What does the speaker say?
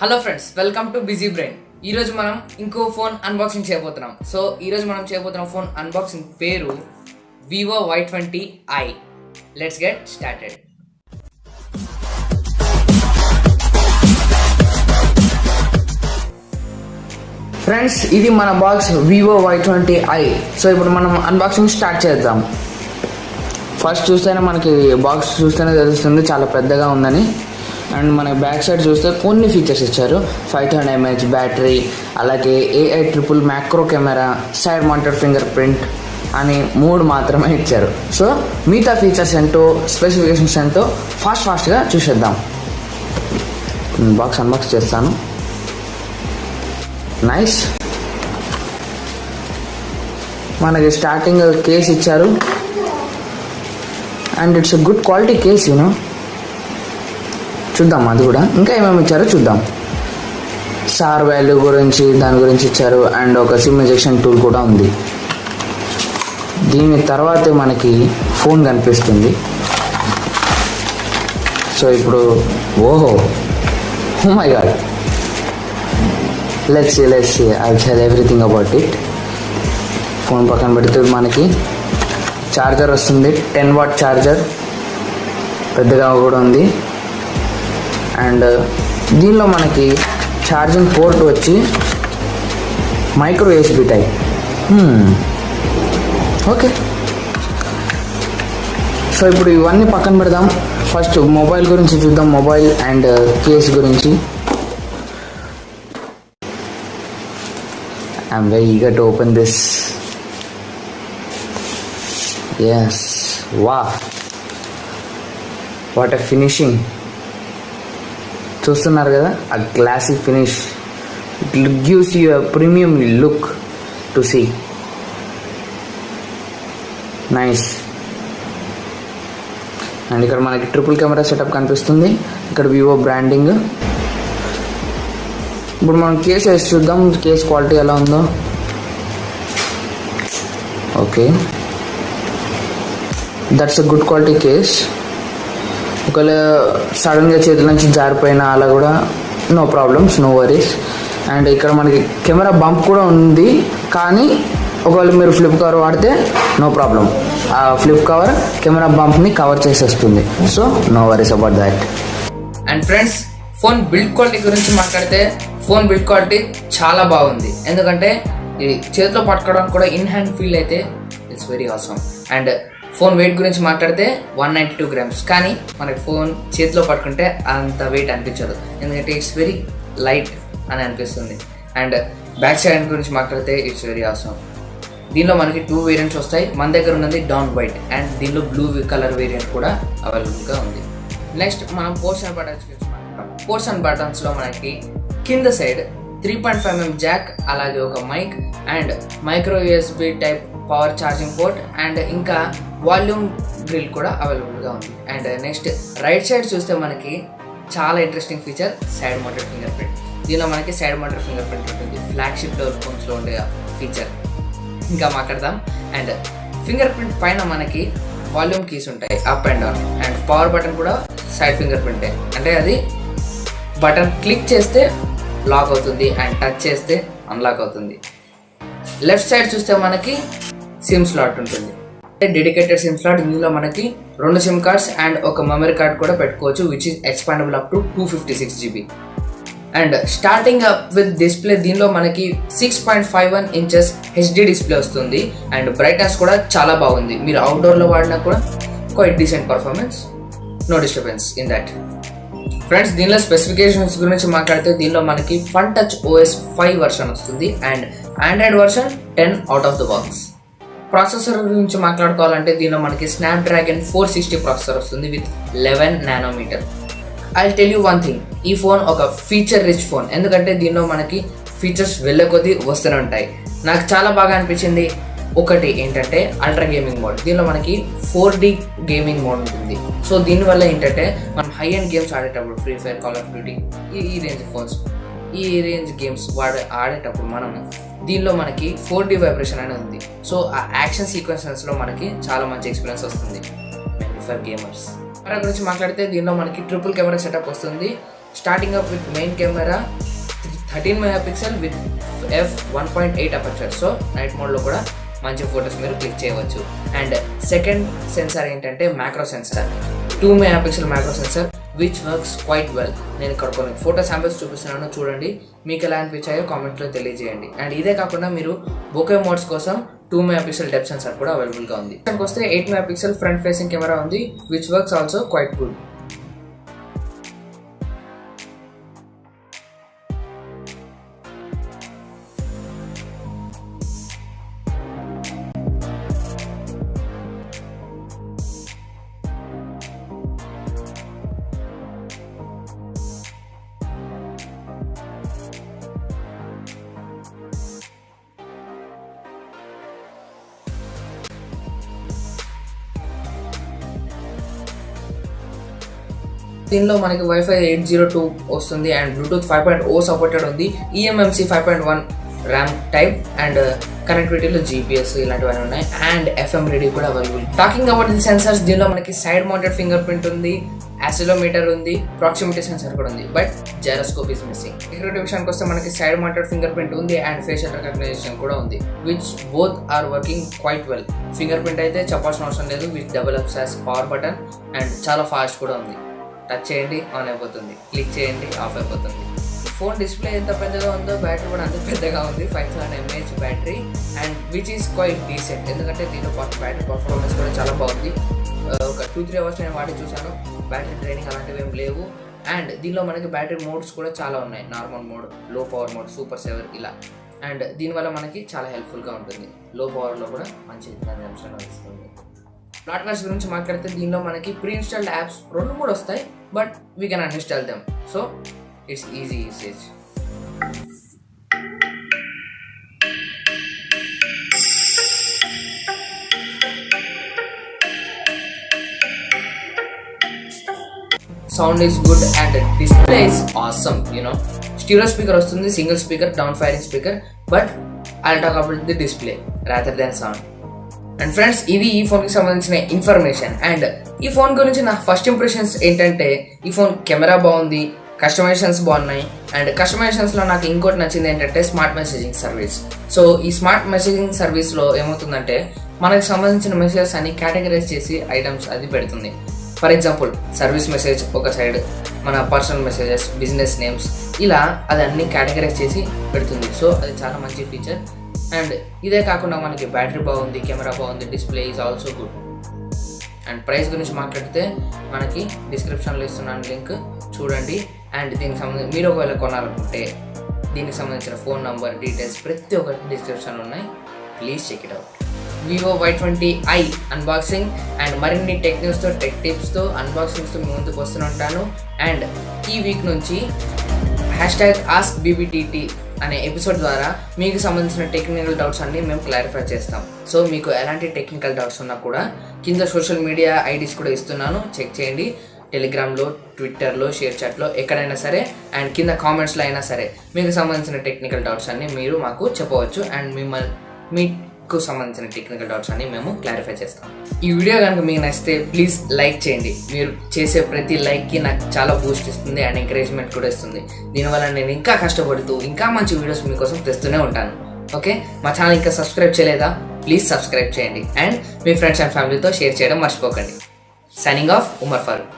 Hello friends, welcome to Busybrain. ఈ రోజు మనం ఇంకో ఫోన్ అన్బాక్సింగ్ చేయబోతున్నాం. సో ఈ రోజు మనం చేయబోతున్న ఫోన్ అన్బాక్సింగ్ పేరు VIVO Y20i. Let's get started. Friends, ఇది మన బాక్స్ VIVO Y20i. సో ఇప్పుడు మనం అన్బాక్సింగ్ స్టార్ట్ చేద్దాం. ఫస్ట్ చూస్తేనే మనకి బాక్స్ చూస్తేనే తెలుస్తుంది చాలా పెద్దగా ఉందని. అండ్ మన బ్యాక్ సైడ్ చూస్తే కొన్ని ఫీచర్స్ ఇచ్చారు. 500 mAh బ్యాటరీ, అలాగే AI triple macro camera, side mounted finger print అని 3 మాత్రమే ఇచ్చారు. సో మిగతా ఫీచర్స్ ఏంటో, స్పెసిఫికేషన్స్ ఏంటో ఫాస్ట్గా చూసేద్దాం. బాక్స్ అన్బాక్స్ చేస్తాను. నైస్. మనకి స్టార్టింగ్ కేస్ ఇచ్చారు and it's good quality case, you know. చూద్దాం అది కూడా ఇంకా ఏమేమి ఇచ్చారో చూద్దాం. సార్ వాల్యూ గురించి దాని గురించి ఇచ్చారు అండ్ ఒక సిమ్ ఎజెక్షన్ టూల్ కూడా ఉంది. దీని తర్వాతే మనకి ఫోన్ కనిపిస్తుంది. సో ఇప్పుడు ఓహో my god, let's see I tell everything about it. Phone పక్కన పెడితే మనకి చార్జర్ వస్తుంది. 10 watt చార్జర్ పెద్దగా కూడా ఉంది. అండ్ దీనిలో మనకి ఛార్జింగ్ పోర్ట్ వచ్చి micro USB type. Okay, so ఇప్పుడు ఇవన్నీ పక్కన పెడదాం. ఫస్ట్ మొబైల్ గురించి చూద్దాం, మొబైల్ అండ్ కేస్ గురించి. I'm very eager to open this. Yes, wow, what a finishing. చూస్తున్నారు కదా ఆ glossy finish. It gives you a premium look to see. Nice. And ఇక్కడ మనకి ట్రిపుల్ కెమెరా సెటప్ కనిపిస్తుంది. ఇక్కడ వివో బ్రాండింగ్. ఇప్పుడు మనం కేస్ వేసి చూద్దాం, కేస్ క్వాలిటీ ఎలా ఉందో. Okay, that's a good quality case. ఒకవేళ సడన్గా చేతుల నుంచి జారిపోయినా అలా కూడా no problems, no worries. And ఇక్కడ మనకి కెమెరా బంప్ కూడా ఉంది, కానీ ఒకవేళ మీరు ఫ్లిప్ కవర్ వాడితే నో ప్రాబ్లం. ఆ ఫ్లిప్ కవర్ కెమెరా బంప్ని కవర్ చేసేస్తుంది. So no worries about that. And friends, phone build quality గురించి మాట్లాడితే ఫోన్ బిల్డ్ క్వాలిటీ చాలా బాగుంది. ఎందుకంటే ఇది చేతిలో పట్టుకోవడానికి కూడా ఇన్ హ్యాండ్ ఫీల్ అయితే it's very awesome. And phone weight గురించి మాట్లాడితే 192 grams, కానీ మనకి ఫోన్ చేతిలో పట్టుకుంటే అంత వెయిట్ అనిపించదు, ఎందుకంటే ఇట్స్ వెరీ లైట్ అని అనిపిస్తుంది. అండ్ బ్యాక్ సైడ్ గురించి మాట్లాడితే ఇట్స్ వెరీ ఆసమ్. దీనిలో మనకి 2 వేరియంట్స్ వస్తాయి. మన దగ్గర ఉన్నది డౌన్ వైట్ అండ్ దీనిలో బ్లూ కలర్ వేరియంట్ కూడా అవైలబుల్గా ఉంది. నెక్స్ట్ మనం పోర్ట్స్ అండ్ బటన్స్ గురించి మాట్లాడతాం. పోర్ట్స్ అండ్ బటన్స్లో మనకి కింద సైడ్ 3.5 mm జాక్, అలాగే ఒక mic and micro USB type power charging port and ఇంకా వాల్యూమ్ గ్రిల్ కూడా అవైలబుల్గా ఉంది. అండ్ నెక్స్ట్ రైట్ సైడ్ చూస్తే మనకి చాలా interesting feature side mounted finger print. దీనిలో మనకి సైడ్ మౌంటెడ్ ఫింగర్ ప్రింట్ ఉంటుంది, ఫ్లాగ్షిప్ లెవెల్ ఫోన్స్లో ఉండే ఫీచర్. ఇంకా మాట్లాడదాం. అండ్ ఫింగర్ ప్రింట్ పైన మనకి వాల్యూమ్ కీస్ ఉంటాయి, up and down. And power button కూడా సైడ్ ఫింగర్ ప్రింటే, అంటే అది బటన్ క్లిక్ చేస్తే లాక్ అవుతుంది అండ్ టచ్ చేస్తే అన్లాక్ అవుతుంది. లెఫ్ట్ సైడ్ చూస్తే మనకి సిమ్ స్లాట్ ఉంటుంది, డెడికేటెడ్ సిమ్ స్లాట్. ఇందులో మనకి 2 సిమ్ కార్డ్స్ అండ్ ఒక మెమరీ కార్డ్ కూడా పెట్టుకోవచ్చు, which is expandable up to 256 GB. And starting up with display, దీనిలో మనకి 6.51 inches HD డిస్ప్లే వస్తుంది. అండ్ బ్రైట్నెస్ కూడా చాలా బాగుంది. మీరు అవుట్డోర్లో వాడినా కూడా quite decent performance, no disturbance in that. Friends, దీనిలో స్పెసిఫికేషన్స్ గురించి మాట్లాడితే దీనిలో మనకి ఫన్ టచ్ OS 5 వర్షన్ వస్తుంది and Android version 10 out of the box. Processor గురించి మాట్లాడుకోవాలంటే దీనిలో మనకి స్నాప్డ్రాగన్ 460 ప్రాసెసర్ వస్తుంది with 11 nanometer. I tell you one thing, ఈ ఫోన్ ఒక ఫీచర్ రిచ్ ఫోన్, ఎందుకంటే దీనిలో మనకి ఫీచర్స్ వెళ్ళే కొద్దీ వస్తూనే ఉంటాయి. నాకు చాలా బాగా అనిపించింది ఒకటి ఏంటంటే అల్ట్రా గేమింగ్ మోడ్. దీనిలో మనకి 4D గేమింగ్ మోడ్ ఉంటుంది. సో దీనివల్ల ఏంటంటే మనం హై అండ్ గేమ్స్ ఆడేటప్పుడు, free fire, call of duty, ఈ రేంజ్ ఫోన్స్, ఈ రేంజ్ గేమ్స్ ఆడేటప్పుడు మనం దీనిలో మనకి 4D వైబ్రేషన్ అనేది ఉంది. సో ఆ యాక్షన్ సీక్వెన్సెస్లో మనకి చాలా మంచి ఎక్స్పీరియన్స్ వస్తుంది ఫర్ గేమర్స్. కెమెరా గురించి మాట్లాడితే దీనిలో మనకి ట్రిపుల్ కెమెరా సెటప్ వస్తుంది. Starting up with main camera 13 MP with f1.8 aperture. So night మోడ్లో కూడా మంచి ఫొటోస్ మీరు క్లిక్ చేయవచ్చు. అండ్ సెకండ్ సెన్సార్ ఏంటంటే macro censor, 2 MP macro censor which works quite well. నేను ఇక్కడ కొన్ని ఫోటో శాంపిల్స్ చూపిస్తున్నాను, చూడండి, మీకు ఎలా అనిపించాయో కామెంట్లో తెలియజేయండి. అండ్ ఇదే కాకుండా మీరు బోకే మోడ్స్ కోసం 2 MP డెప్త్ సెన్సార్ కూడా అవైలబుల్గా ఉంది. దానికి వస్తే 8 MP ఫ్రంట్ ఫేసింగ్ కెమెరా ఉంది which works also quite good. దీనిలో మనకి వైఫై 802 వస్తుంది అండ్ బ్లూటూత్ 5.0 సపోర్టెడ్ ఉంది, eMMC 5.1 ర్యామ్ టైప్ అండ్ కనెక్టివిటీలో GPS ఇలాంటివన్నీ ఉన్నాయి అండ్ FM రేడియో కూడా available. Talking about the sensors, దీనిలో మనకి సైడ్ మౌంటెడ్ ఫింగర్ ప్రింట్ ఉంది, యాక్సిలోమీటర్ ఉంది, ప్రాక్సిమిటీ సెన్సార్ కూడా ఉంది, but gyroscope is missing. Security విషయానికి వస్తే మనకి సైడ్ మౌంటెడ్ ఫింగర్ ప్రింట్ ఉంది అండ్ ఫేషియల్ రికగ్నైజేషన్ కూడా ఉంది which both are working quite well. Fingerprint అయితే చెప్పాల్సిన అవసరం లేదు with develops as power button and చాలా ఫాస్ట్ కూడా ఉంది. టచ్ చేయండి ఆన్ అయిపోతుంది, క్లిక్ చేయండి ఆఫ్ అయిపోతుంది. ఫోన్ డిస్ప్లే ఎంత పెద్దగా ఉందో బ్యాటరీ కూడా అంత పెద్దగా ఉంది, 5000 mAh battery and which is quite decent. ఎందుకంటే దీంట్లో బ్యాటరీ పర్ఫార్మెన్స్ కూడా చాలా బాగుంది. ఒక 2-3 అవర్స్ నేను వాడి చూశాను, బ్యాటరీ డ్రైనింగ్ అలాంటివి ఏం లేవు. అండ్ దీనిలో మనకి బ్యాటరీ మోడ్స్ కూడా చాలా ఉన్నాయి, నార్మల్ మోడ్, లో పవర్ మోడ్, సూపర్ సేవర్ ఇలా. అండ్ దీనివల్ల మనకి చాలా హెల్ప్ఫుల్గా ఉంటుంది, లో పవర్లో కూడా మంచి కన్జంప్షన్ వస్తుంది. Blotwares గురించి మాట్లాడితే దీనిలో మనకి ప్రీ ఇన్స్టాల్డ్ యాప్స్ 2-3 వస్తాయి, but we can uninstall them, so it's easy usage. Sound is good and display is awesome. Stereo speaker వస్తుంది, single speaker, down firing speaker, but I'll talk about the display rather than sound. And friends, ఇది ఈ ఫోన్కి సంబంధించిన information. And ఈ phone గురించి నా first impressions ఏంటంటే, ఈ ఫోన్ కెమెరా బాగుంది, కస్టమైజేషన్స్ బాగున్నాయి అండ్ కస్టమైజేషన్స్లో నాకు ఇంకోటి నచ్చింది ఏంటంటే స్మార్ట్ మెసేజింగ్ సర్వీస్. సో ఈ స్మార్ట్ మెసేజింగ్ సర్వీస్లో ఏమవుతుందంటే మనకు సంబంధించిన మెసేజెస్ అన్ని కేటగరైజ్ చేసి ఐటమ్స్ అది పెడుతుంది. ఫర్ ఎగ్జాంపుల్ సర్వీస్ మెసేజ్ ఒక సైడ్, మన పర్సనల్ మెసేజెస్, బిజినెస్ నేమ్స్, ఇలా అది అన్ని కేటగరైజ్ చేసి పెడుతుంది. సో అది చాలా మంచి ఫీచర్. అండ్ ఇదే కాకుండా మనకి బ్యాటరీ బాగుంది, కెమెరా బాగుంది, display is also good. And price గురించి మాట్లాడితే మనకి డిస్క్రిప్షన్లో ఇస్తున్నాను లింక్, చూడండి. అండ్ దీనికి సంబంధించి మీరు ఒకవేళ కొనాలనుకుంటే దీనికి సంబంధించిన ఫోన్ నంబర్, డీటెయిల్స్ ప్రతి ఒక్కటి డిస్క్రిప్షన్లో ఉన్నాయి, please check it out. VIVO Y20i unboxing and మరిన్ని టెక్ న్యూస్తో, టెక్ టిప్స్తో, అన్బాక్సింగ్స్తో మీ ముందుకు వస్తుంటాను. అండ్ ఈ వీక్ నుంచి #ASK BBTT అనే ఎపిసోడ్ ద్వారా మీకు సంబంధించిన టెక్నికల్ డౌట్స్ అన్ని మేము క్లారిఫై చేస్తాం. సో మీకు ఎలాంటి టెక్నికల్ డౌట్స్ ఉన్నా కూడా కింద సోషల్ మీడియా ఐడీస్ కూడా ఇస్తున్నాను, చెక్ చేయండి. టెలిగ్రామ్లో, ట్విట్టర్లో, షేర్ చాట్లో, ఎక్కడైనా సరే అండ్ కింద కామెంట్స్లో అయినా సరే మీకు సంబంధించిన టెక్నికల్ డౌట్స్ అన్ని మీరు మాకు చెప్పవచ్చు అండ్ మీకు సంబంధించిన టెక్నికల్ డౌట్స్ అన్ని మేము క్లారిఫై చేస్తాం. ఈ వీడియో కనుక మీకు నచ్చితే ప్లీజ్ లైక్ చేయండి. మీరు చేసే ప్రతి లైక్కి నాకు చాలా బూస్ట్ ఇస్తుంది అండ్ ఎంకరేజ్మెంట్ కూడా ఇస్తుంది. దీనివల్ల నేను ఇంకా కష్టపడుతూ ఇంకా మంచి వీడియోస్ మీకోసం తెస్తూనే ఉంటాను. ఓకే, మా ఛానల్ ఇంకా సబ్స్క్రైబ్ చేయలేదా? ప్లీజ్ సబ్స్క్రైబ్ చేయండి అండ్ మీ ఫ్రెండ్స్ అండ్ ఫ్యామిలీతో షేర్ చేయడం మర్చిపోకండి. Signing off, Umar Farooq.